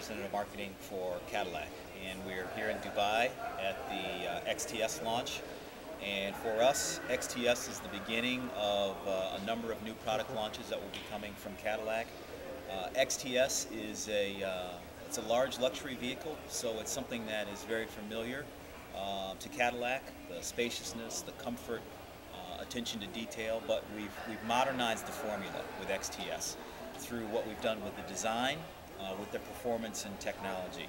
President of Marketing for Cadillac, and we're here in Dubai at the XTS launch. And for us, XTS is the beginning of a number of new product launches that will be coming from Cadillac. XTS is it's a large luxury vehicle, so it's something that is very familiar to Cadillac. The spaciousness, the comfort, attention to detail, but we've modernized the formula with XTS through what we've done with the design, with the performance and technology.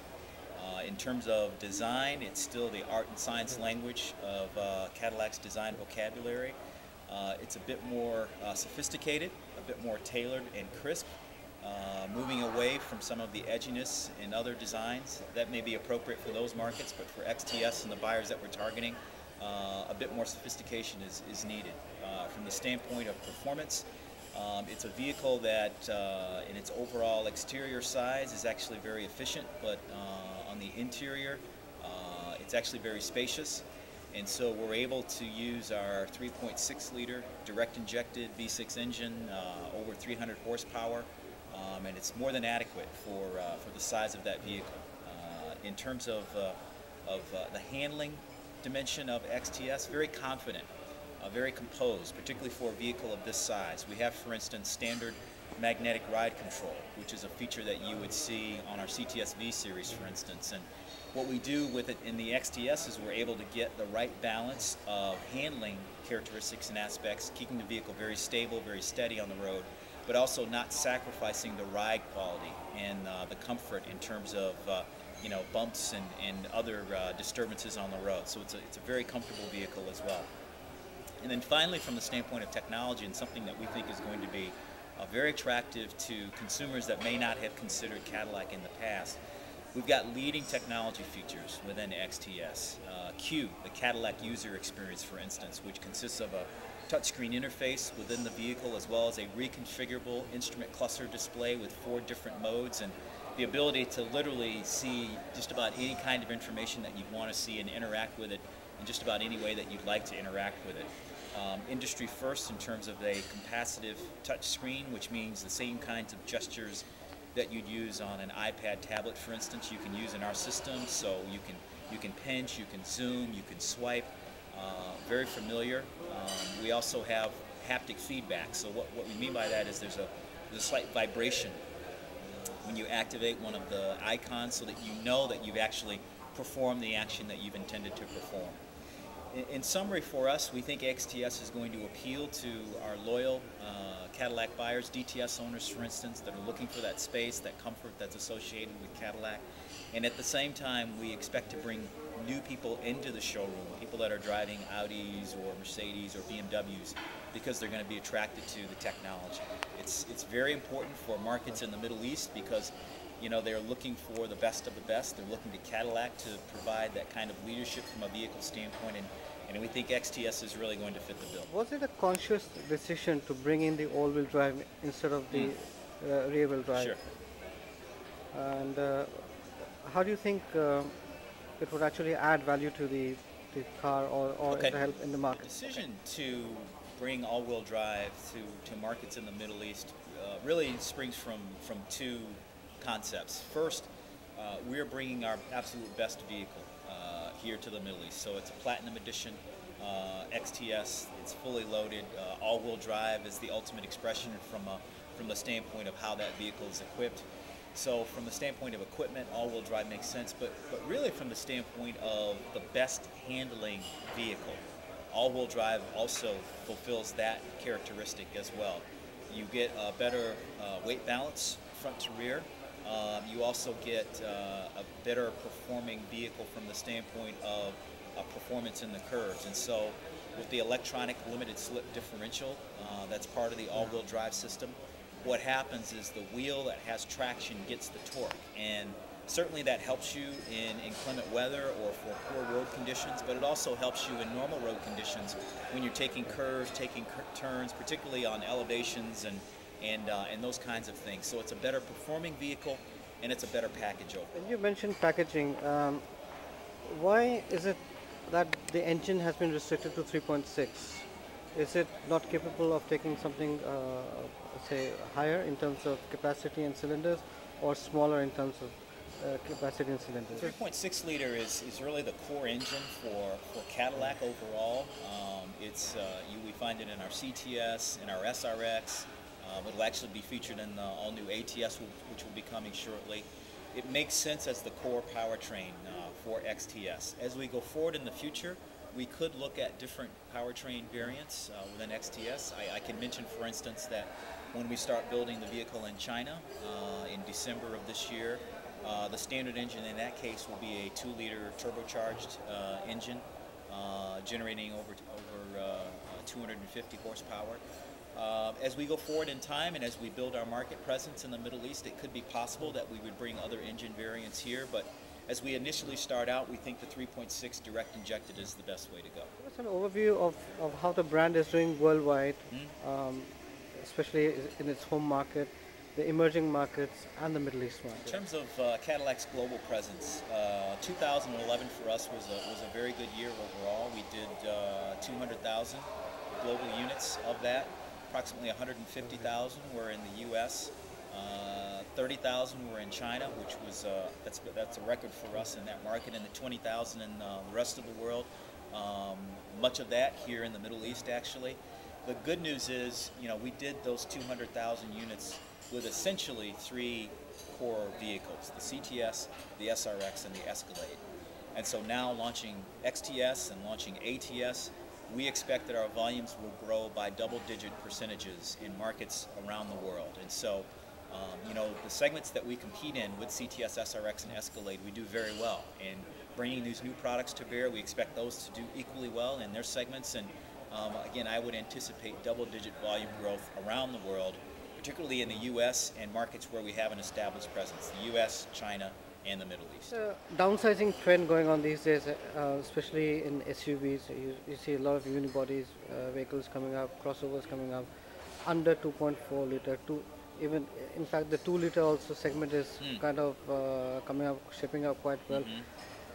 In terms of design, it's still the art and science language of Cadillac's design vocabulary. It's a bit more sophisticated, a bit more tailored and crisp, moving away from some of the edginess in other designs that may be appropriate for those markets, but for XTS and the buyers that we're targeting, a bit more sophistication is needed. From the standpoint of performance, it's a vehicle that in its overall exterior size is actually very efficient, but on the interior it's actually very spacious, and so we're able to use our 3.6 liter direct injected V6 engine, over 300 horsepower, and it's more than adequate for the size of that vehicle. In terms of the handling dimension of XTS, very confident, very composed, particularly for a vehicle of this size. We have, for instance, standard magnetic ride control, which is a feature that you would see on our CTS V series, for instance. And what we do with it in the XTS is we're able to get the right balance of handling characteristics and aspects, keeping the vehicle very stable, very steady on the road, but also not sacrificing the ride quality and the comfort in terms of bumps and other disturbances on the road. So it's a very comfortable vehicle as well. And then finally, from the standpoint of technology, and something that we think is going to be very attractive to consumers that may not have considered Cadillac in the past, we've got leading technology features within XTS. Q, the Cadillac user experience, for instance, which consists of a touchscreen interface within the vehicle, as well as a reconfigurable instrument cluster display with 4 different modes, and the ability to literally see just about any kind of information that you'd want to see and interact with it in just about any way that you'd like to interact with it. Industry first in terms of a capacitive touch screen, which means the same kinds of gestures that you'd use on an iPad tablet, for instance, you can use in our system. So you can pinch, you can zoom, you can swipe. Very familiar. We also have haptic feedback. So what we mean by that is there's a slight vibration when you activate one of the icons, so that you know that you've actually performed the action that you've intended to perform. In summary, for us, we think XTS is going to appeal to our loyal Cadillac buyers, DTS owners, for instance, that are looking for that space, that comfort that's associated with Cadillac. And at the same time, we expect to bring new people into the showroom, people that are driving Audis or Mercedes or BMWs, because they're going to be attracted to the technology. It's very important for markets in the Middle East because they're looking for the best of the best. They're looking to Cadillac to provide that kind of leadership from a vehicle standpoint, and we think XTS is really going to fit the bill. Was it a conscious decision to bring in the all-wheel drive instead of the rear-wheel drive? Sure. And how do you think it would actually add value to the car or help in the market? The decision to bring all-wheel drive to markets in the Middle East really springs from 2 concepts. First, we're bringing our absolute best vehicle here to the Middle East. So it's a Platinum Edition XTS. It's fully loaded. All-wheel drive is the ultimate expression from the standpoint of how that vehicle is equipped. So from the standpoint of equipment, all-wheel drive makes sense, but really from the standpoint of the best handling vehicle, all-wheel drive also fulfills that characteristic as well. You get a better weight balance front to rear. You also get a better performing vehicle from the standpoint of performance in the curves. And so with the electronic limited slip differential, that's part of the all-wheel drive system, what happens is the wheel that has traction gets the torque. And certainly that helps you in inclement weather or for poor road conditions, but it also helps you in normal road conditions when you're taking curves, taking turns, particularly on elevations and those kinds of things. So it's a better performing vehicle and it's a better package overall. When you mentioned packaging, why is it that the engine has been restricted to 3.6? Is it not capable of taking something, say, higher in terms of capacity and cylinders, or smaller in terms of capacity in cylinders? 3.6 liter is really the core engine for Cadillac overall. We find it in our CTS, in our SRX. It'll actually be featured in the all-new ATS, which will be coming shortly. It makes sense as the core powertrain for XTS. As we go forward in the future, we could look at different powertrain variants within XTS. I can mention, for instance, that when we start building the vehicle in China in December of this year, the standard engine in that case will be a 2-liter turbocharged engine generating over 250 horsepower. As we go forward in time and as we build our market presence in the Middle East, it could be possible that we would bring other engine variants here, but as we initially start out, we think the 3.6 direct injected is the best way to go. What's an overview of how the brand is doing worldwide, especially in its home market, the emerging markets, and the Middle East market? In terms of Cadillac's global presence, 2011 for us was a very good year overall. We did 200,000 global units of that. Approximately 150,000 were in the U.S., 30,000 were in China, which was that's a record for us in that market, and the 20,000 in the rest of the world. Much of that here in the Middle East, actually. The good news is, we did those 200,000 units with essentially 3 core vehicles: the CTS, the SRX, and the Escalade. And so now launching XTS and launching ATS, we expect that our volumes will grow by double-digit percentages in markets around the world. And so, the segments that we compete in with CTS, SRX, and Escalade, we do very well. And bringing these new products to bear, we expect those to do equally well in their segments. And again, I would anticipate double-digit volume growth around the world, particularly in the U.S. and markets where we have an established presence: the U.S., China, and the Middle East. Downsizing trend going on these days, especially in SUVs. You see a lot of unibodies, vehicles coming up, crossovers coming up, under 2.4 liter. Even in fact, the 2-liter also segment is kind of coming up, shaping up quite well.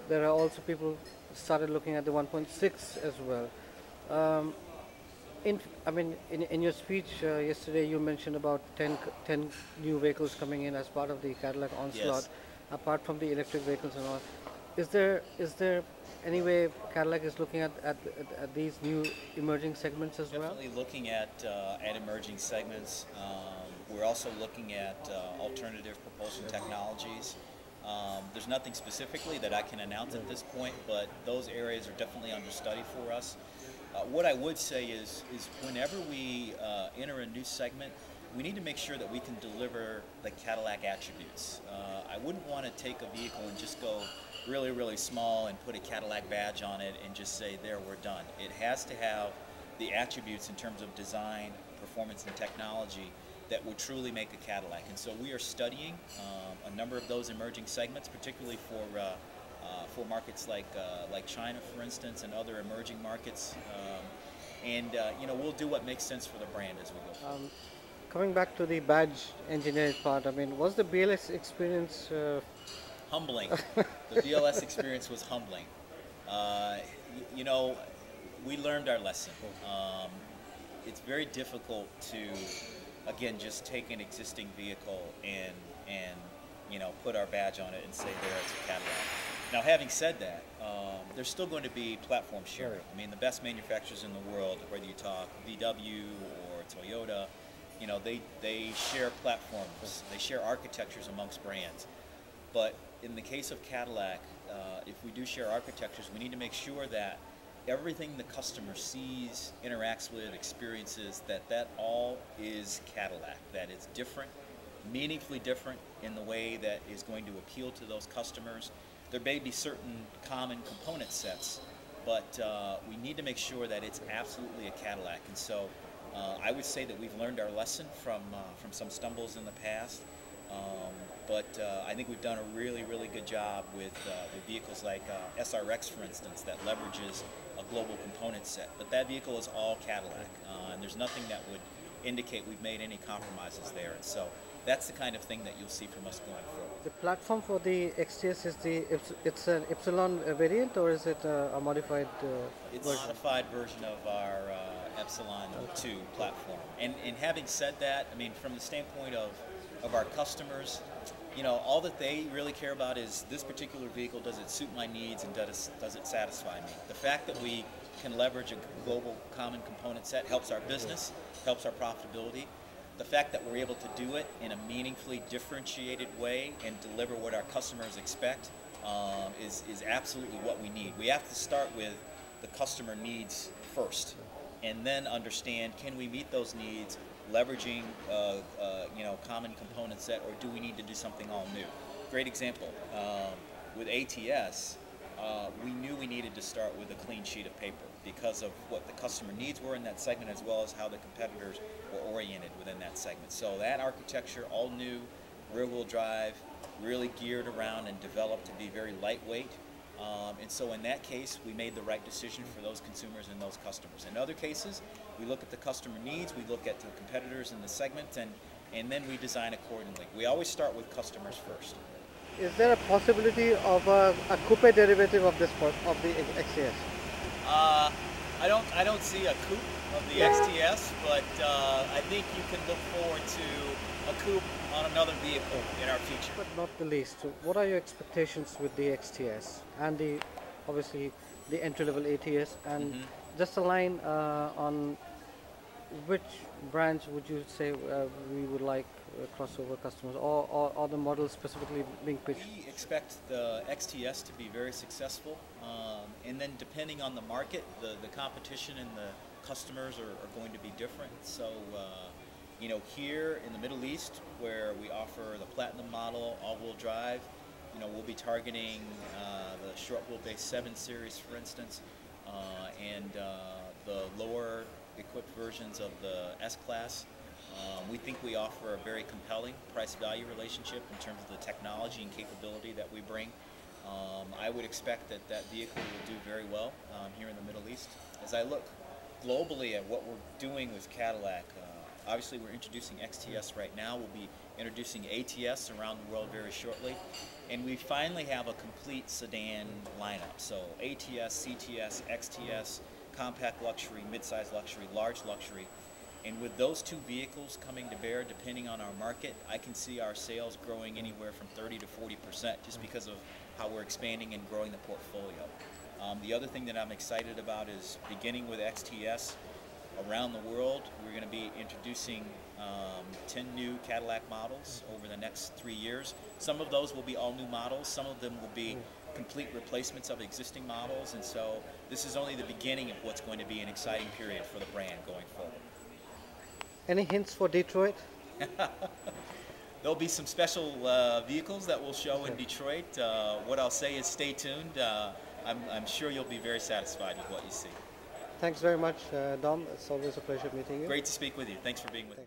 There are also people started looking at the 1.6 as well. In your speech yesterday, you mentioned about 10 new vehicles coming in as part of the Cadillac onslaught. Yes. Apart from the electric vehicles and all, is there any way Cadillac is looking at these new emerging segments as well? Definitely looking at emerging segments. We're also looking at alternative propulsion technologies. There's nothing specifically that I can announce at this point, but those areas are definitely under study for us. What I would say is whenever we enter a new segment, we need to make sure that we can deliver the Cadillac attributes. I wouldn't want to take a vehicle and just go really, really small and put a Cadillac badge on it and just say, there, we're done. It has to have the attributes in terms of design, performance, and technology that will truly make a Cadillac. And so we are studying a number of those emerging segments, particularly for markets like China, for instance, and other emerging markets. We'll do what makes sense for the brand as we go forward. Coming back to the badge engineering part, was the BLS experience humbling? The BLS experience was humbling. We learned our lesson. It's very difficult to, again, just take an existing vehicle and put our badge on it and say, there, it's a Cadillac. Now, having said that, there's still going to be platform sharing. I mean, the best manufacturers in the world, whether you talk VW or Toyota, they share platforms, they share architectures amongst brands. But in the case of Cadillac, if we do share architectures, we need to make sure that everything the customer sees, interacts with, experiences, that all is Cadillac, that it's different, meaningfully different in the way that is going to appeal to those customers. There may be certain common component sets, but we need to make sure that it's absolutely a Cadillac. And so I would say that we've learned our lesson from some stumbles in the past, but I think we've done a really, really good job with vehicles like SRX, for instance, that leverages a global component set. But that vehicle is all Cadillac, and there's nothing that would indicate we've made any compromises there. And so that's the kind of thing that you'll see from us going forward. The platform for the XTS is it's an Epsilon variant, or is it a modified It's version? a modified version of our Epsilon 2 platform. And having said that, I mean, from the standpoint of our customers, all that they really care about is this particular vehicle, does it suit my needs and does it satisfy me? The fact that we can leverage a global common component set helps our business, helps our profitability. The fact that we're able to do it in a meaningfully differentiated way and deliver what our customers expect is absolutely what we need. We have to start with the customer needs first, and then understand, can we meet those needs leveraging common component set, or do we need to do something all new? Great example, with ATS, we knew we needed to start with a clean sheet of paper because of what the customer needs were in that segment, as well as how the competitors were oriented within that segment. So that architecture, all new, rear-wheel drive, really geared around and developed to be very lightweight. And so in that case, we made the right decision for those consumers and those customers. In other cases, we look at the customer needs, we look at the competitors in the segment, and then we design accordingly. We always start with customers first. Is there a possibility of a coupe derivative of of the XTS? I don't see a coupe of the XTS, but I think you can look forward to a coupe on another vehicle in our future. But not the least, so what are your expectations with the XTS and obviously the entry-level ATS, and just a line on which branch would you say we would like crossover customers, or the model specifically being pitched? We expect the XTS to be very successful, and then depending on the market, the competition and the customers are going to be different. So here in the Middle East, where we offer the Platinum model, all-wheel drive, we'll be targeting the short wheelbase 7 Series, for instance, and the lower equipped versions of the S-Class. We think we offer a very compelling price-value relationship in terms of the technology and capability that we bring. I would expect that vehicle will do very well here in the Middle East. As I look globally at what we're doing with Cadillac, obviously we're introducing XTS right now. We'll be introducing ATS around the world very shortly. And we finally have a complete sedan lineup. So ATS, CTS, XTS, compact luxury, midsize luxury, large luxury. And with those two vehicles coming to bear, depending on our market, I can see our sales growing anywhere from 30 to 40% just because of how we're expanding and growing the portfolio. The other thing that I'm excited about is, beginning with XTS, around the world, we're going to be introducing 10 new Cadillac models over the next 3 years. Some of those will be all new models, some of them will be complete replacements of existing models, and so this is only the beginning of what's going to be an exciting period for the brand going forward. Any hints for Detroit? There'll be some special vehicles that we'll show in Detroit. What I'll say is stay tuned. I'm sure you'll be very satisfied with what you see. Thanks very much, Dom. It's always a pleasure meeting you. Great to speak with you. Thanks for being with me.